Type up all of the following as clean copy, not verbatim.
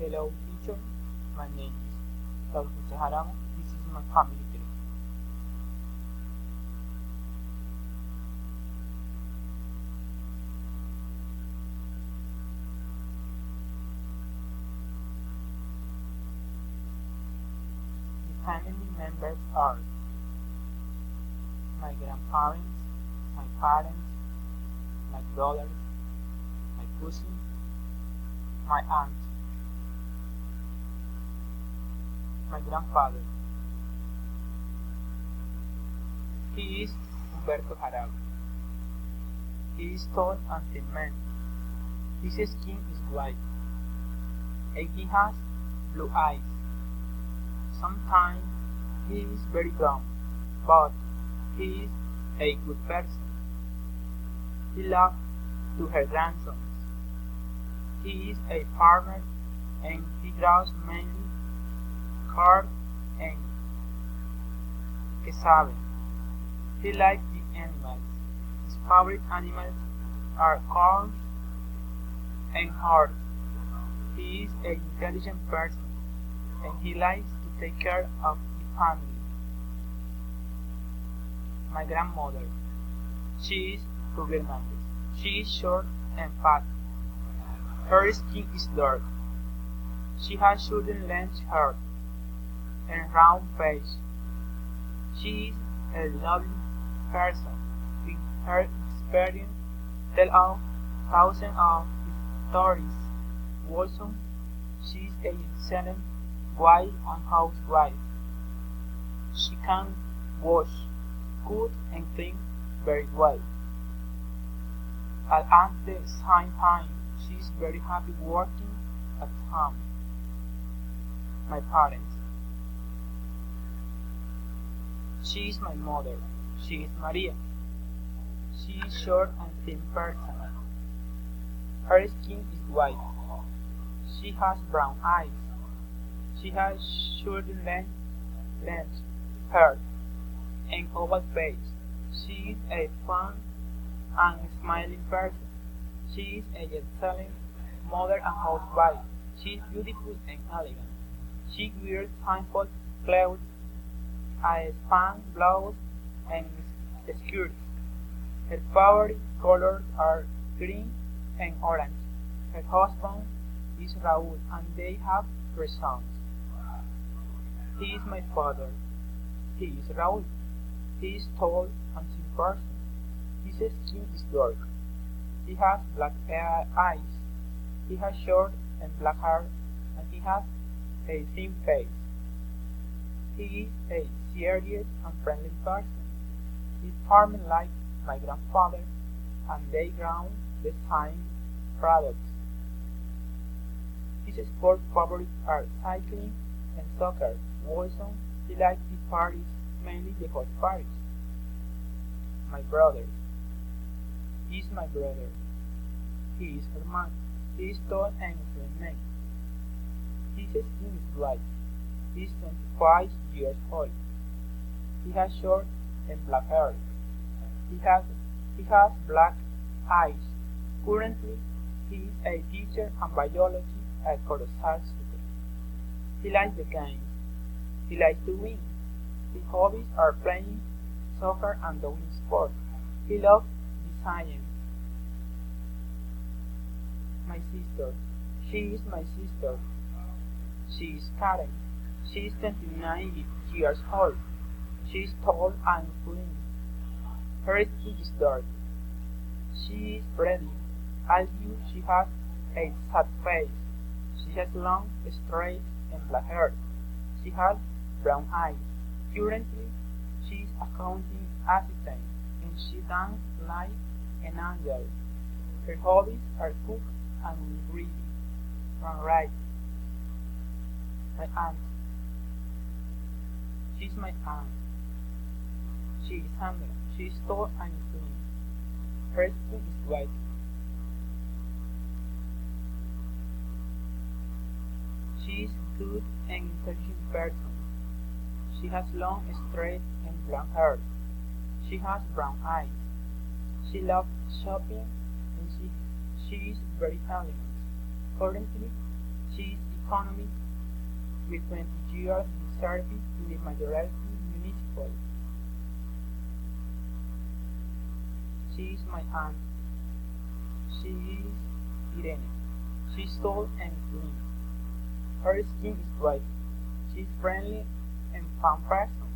Hello teacher, my name is Raul Jose Jaramo. This is my family tree. The family members are my grandparents, my parents, my brothers, my cousin, my aunt, my grandfather. He is Humberto Jarabo. He is tall and thin man. His skin is white, and he has blue eyes. Sometimes he is very brown, but he is a good person. He loves to her grandsons. He is a farmer and he grows mainly corn and cassava. He likes the animals. His favorite animals are cows and horses. He is an intelligent person and he likes to take care of the family. My grandmother. She is Ruby Hernandez. She is short and fat. Her skin is dark. She has shoulder-length hair and round face. She is a lovely person with her experience tell of thousands of stories. Also, she is an excellent wife and housewife. She can wash, cook, and clean very well. At the same time, she is very happy working at home. My parents. She is my mother. She is Maria. She is short and thin person. Her skin is white. She has brown eyes. She has shoulder-length hair and oval face. She is a fun and smiling person. She is an excellent mother and housewife. She is beautiful and elegant. She wears simple clothes, a span blouse, and skirts. Her favorite colors are green and orange. Her husband is Raul and they have 3 sons. He is my father. He is Raul. He is tall and thin person. His skin is dark. He has black eyes. He has short and black hair and he has a thin face. He is a serious and friendly person. He is farming like my grandfather and they grow the same products. His sport favorites are cycling and soccer. Also, he likes the parties, mainly the hot parties. My brother. He is my brother. He is Herman. He is tall and slim man. His skin is white. He is 25 years old. He has short and black hair. He has black eyes. Currently, he is a teacher in biology at Corozal City. He likes the games. He likes to win. His hobbies are playing soccer and doing sports. He loves the science. My sister. She is my sister. She is Karen. She is 29 years old. She is tall and slim. Her skin is dark. She is pretty, although she has a sad face. She has long, straight, and black hair. She has brown eyes. Currently, she is a accounting assistant, and she dances like an angel. Her hobbies are cook and reading. Right. My aunt. She's my aunt. She is Sandra. She is tall and slim. Her skin is white. She is good and intelligent person. She has long, straight, and blonde hair. She has brown eyes. She loves shopping and she is very elegant. Currently, she is economy with 20 years in service in the majority municipal. She is my aunt. She is Irene. She is tall and slim. Her skin is white. She is friendly and fun person.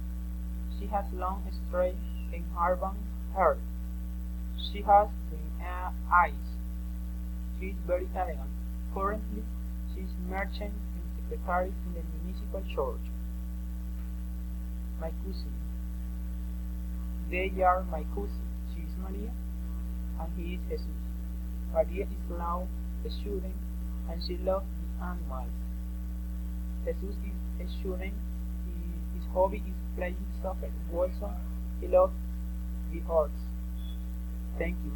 She has long, straight, and auburn hair. She has green eyes. She is very elegant. Currently, she is merchant and secretary in the municipal church. My cousin. They are my cousin. She is Maria, and he is Jesus. Maria is now a student, and she loves the animals. Jesus is a student. His hobby is playing soccer. Also, he loves the horse. Thank you.